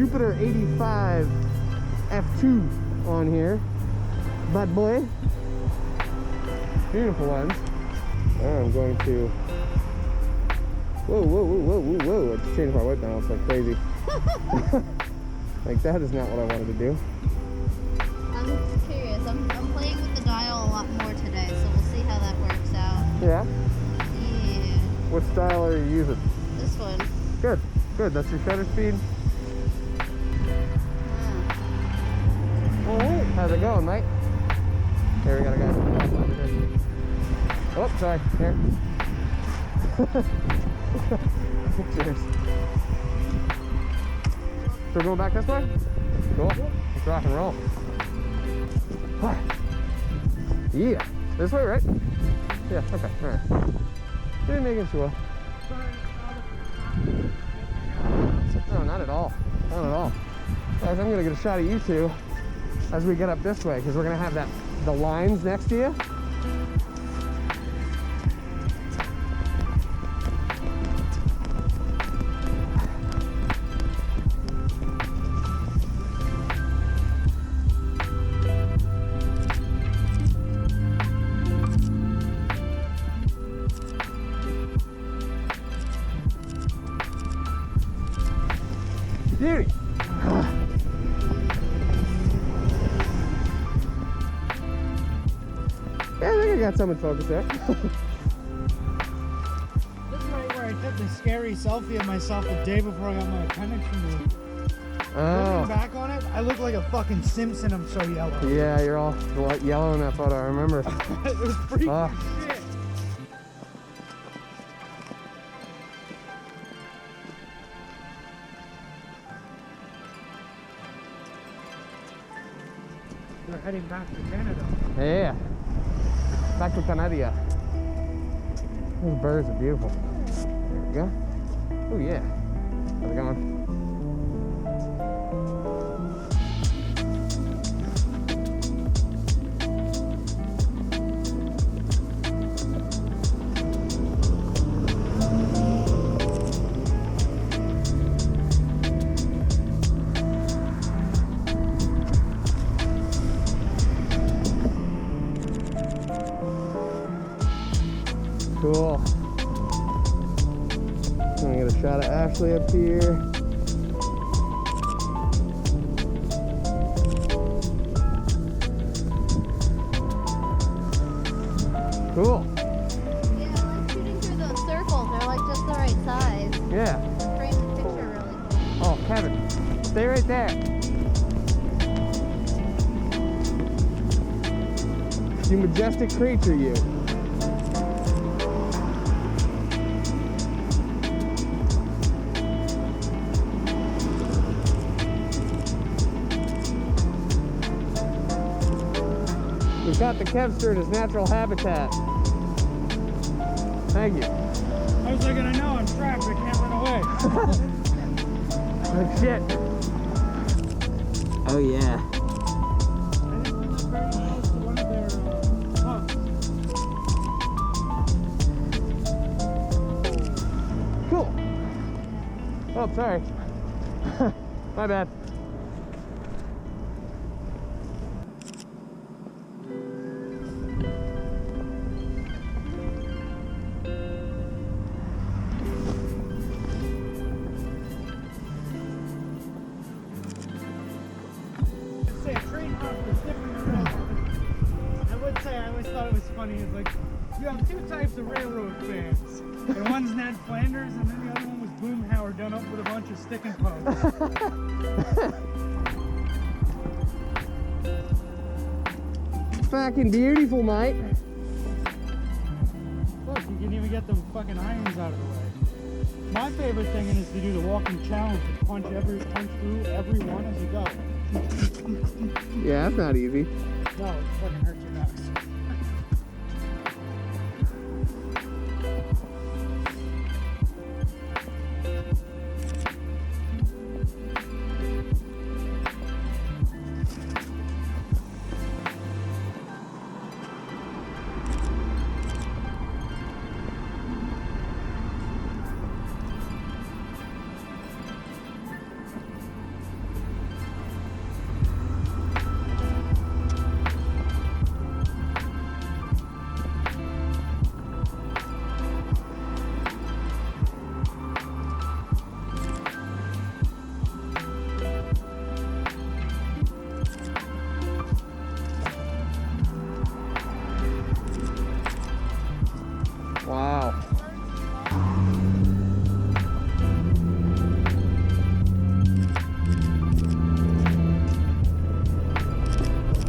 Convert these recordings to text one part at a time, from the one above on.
Jupiter 85 F2 on here. Bad boy. Beautiful lens. I'm going to... Whoa, whoa, whoa, whoa, whoa, whoa. I just changed my white balance like crazy. Like, that is not what I wanted to do. I'm curious. I'm playing with the dial a lot more today, so we'll see how that works out. Yeah? Yeah. What style are you using? This one. Good, good. That's your shutter speed? Alright, how's it going, mate? Here, we got a guy. Oh, sorry. Here. Cheers. So we're going back this way? Cool. Let's rock and roll. Yeah. This way, right? Yeah, okay. Alright. Just making sure. No, not at all. Not at all. Guys, I'm gonna get a shot of you two as we get up this way, because we're gonna have the lines next to you. Beauty. Yeah, I think I got some in focus there. This is right where I took the scary selfie of myself the day before I got my appendix removed. Looking back on it, I look like a fucking Simpson. I'm so yellow. Yeah, you're all yellow in that photo, I remember. It was pretty shit. We're heading back to Canada. Yeah. Back to Canada. Those birds are beautiful. There we go. Oh yeah. How's it going? Cool. I'm gonna get a shot of Ashley up here. Cool. Yeah, I like shooting through those circles. They're like just the right size. Yeah. Frame the picture really cool. Oh, Kevin, stay right there. You majestic creature, you. We've got the Kevster in his natural habitat. Thank you. How was I gonna know? I'm trapped. I can't run away. Oh, shit. Oh, yeah. I didn't run that very close to one of their Cool. Oh, sorry. My bad. say a train hop is different than railroad. I would say I always thought it was funny. It's like you have two types of railroad fans. And one's Ned Flanders, and then the other one was Boomhauer done up with a bunch of stick and posts. Fucking beautiful, mate. Look, you can even get the fucking irons out of the way. My favorite thing is to do the walking challenge and punch through every one as you go. Yeah, that's not easy. No, it fucking hurts your nuts. Wow.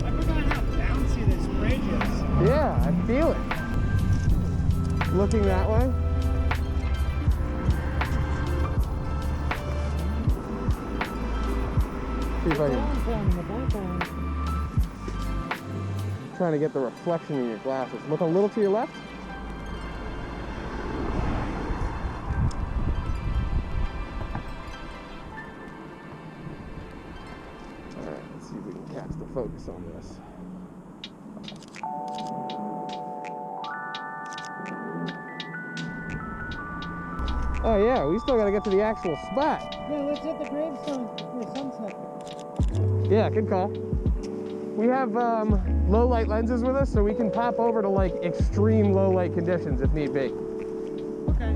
I forgot how bouncy this bridge is. Yeah, I feel it. Looking that way. See if I can. Trying to get the reflection in your glasses. Look a little to your left. Alright, let's see if we can catch the focus on this. Oh yeah, we still gotta get to the actual spot. Yeah, let's hit the gravestone before sunset. Yeah, good call. We have low light lenses with us, so we can pop over to like extreme low light conditions if need be. Okay.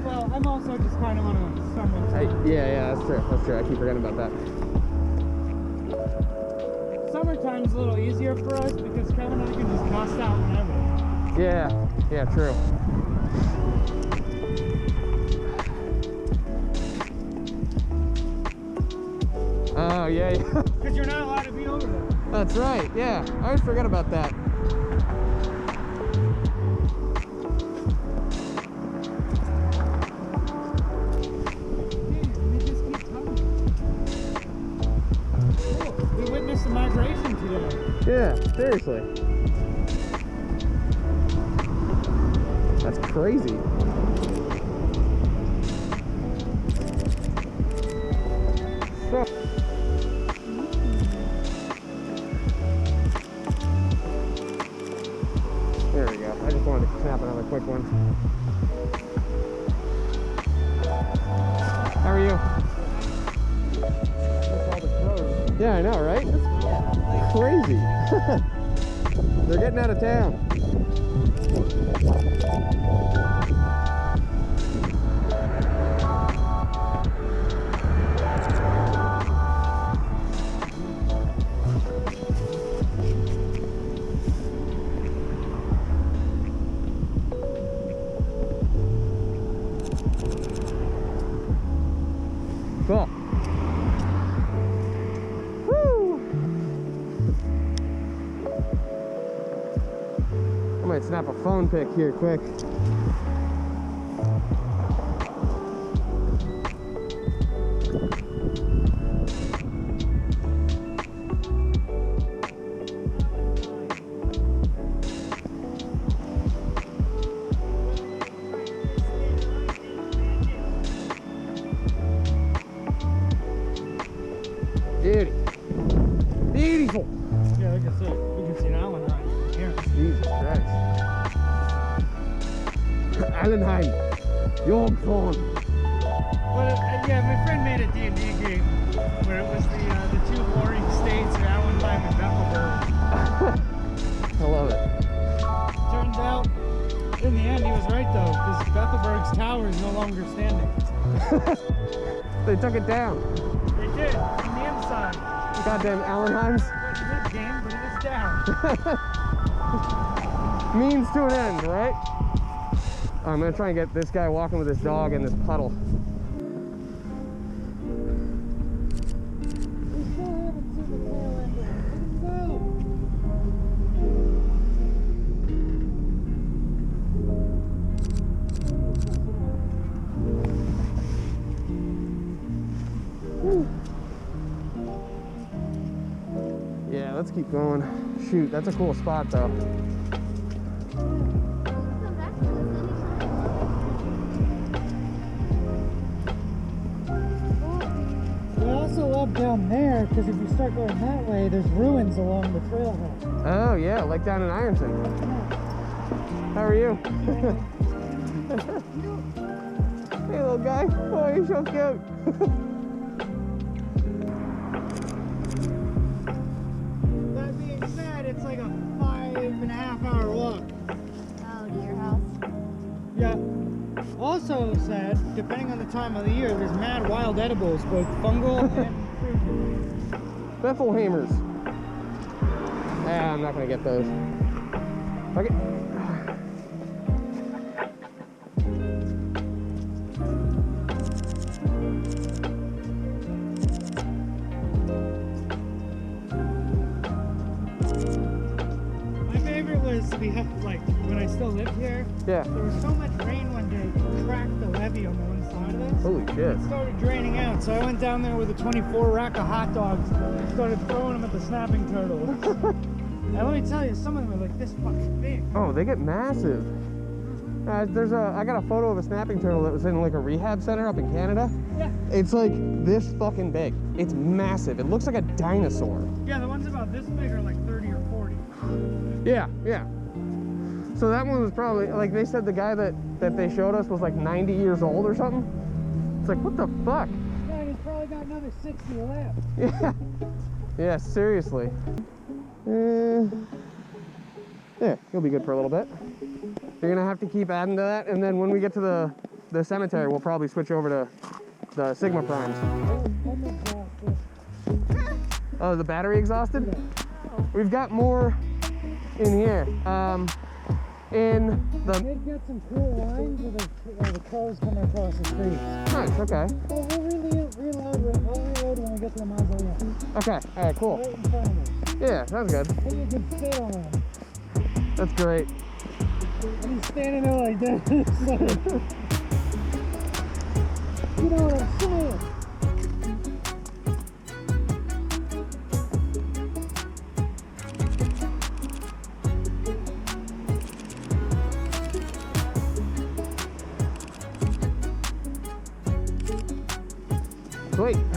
Well, I'm also just kind of on a summer. Yeah, that's true. That's true. I keep forgetting about that. Summertime's a little easier for us because Kevin and I can just bust out whenever. Yeah, true. Oh, yeah. Because you're not allowed to be over there. That's right. Yeah, I always forget about that. We just keep talking. Cool. We witnessed the migration today. Yeah, seriously. That's crazy. So there we go. I just wanted to snap another quick one. How are you? Yeah, I know, right? That's crazy. They're getting out of town. Cool. Woo! I might snap a phone pic here quick. Beauty. Beautiful. Yeah, like I said, we can see that one right here. Jesus Christ. Allenheim. Jungfrauen. But yeah, my friend made a D&D game where it was the two warring states of Allenheim and Bethlehem. I love it. Turns out, in the end, he was right though, because Bethelberg's tower is no longer standing. They took it down. They did, from the inside. Goddamn Allenheims. It was a good game, but it is down. Means to an end, right? I'm gonna try and get this guy walking with his dog in this puddle. We still haven't seen the tail end of it. Yeah, let's keep going. Shoot, that's a cool spot though. We also love down there because if you start going that way, there's ruins along the trailhead. Oh yeah, like down in Ironton. How are you? Hey little guy. Oh, you're so cute. That being said, it's like a 5.5 hour walk. Oh, to your house. Yeah. Also said, depending on the time of the year, there's mad wild edibles, both fungal and fruit. Bethelhamers. Ah, I'm not gonna get those. Okay. still lived here, Yeah. there was so much rain one day it cracked the levee on the one side of this. Holy shit. It started draining out, so I went down there with a 24 rack of hot dogs and started throwing them at the snapping turtles. And let me tell you, some of them are like this fucking big. Oh, they get massive. I got a photo of a snapping turtle that was in like a rehab center up in Canada. Yeah. It's like this fucking big. It's massive. It looks like a dinosaur. Yeah, the ones about this big are like 30 or 40. Yeah, yeah. So that one was probably, like they said the guy that they showed us was like 90 years old or something. It's like, what the fuck? Yeah, and he's probably got another 60 left. Yeah. Yeah, seriously. Yeah, he'll be good for a little bit. You're gonna have to keep adding to that, and then when we get to the cemetery, we'll probably switch over to the Sigma Primes. I'm exhausted. Oh, the battery exhausted? We've got more in here. In I the... did get some cool lines with the crows coming across the street. Nice, okay. Well, we'll reload when we get to the mausoleum. Okay, all right, cool. Right in front of us. Yeah, sounds good. I think you can sit on him. That's great. And he's standing there like this. Like, you know what I'm saying? Sweet.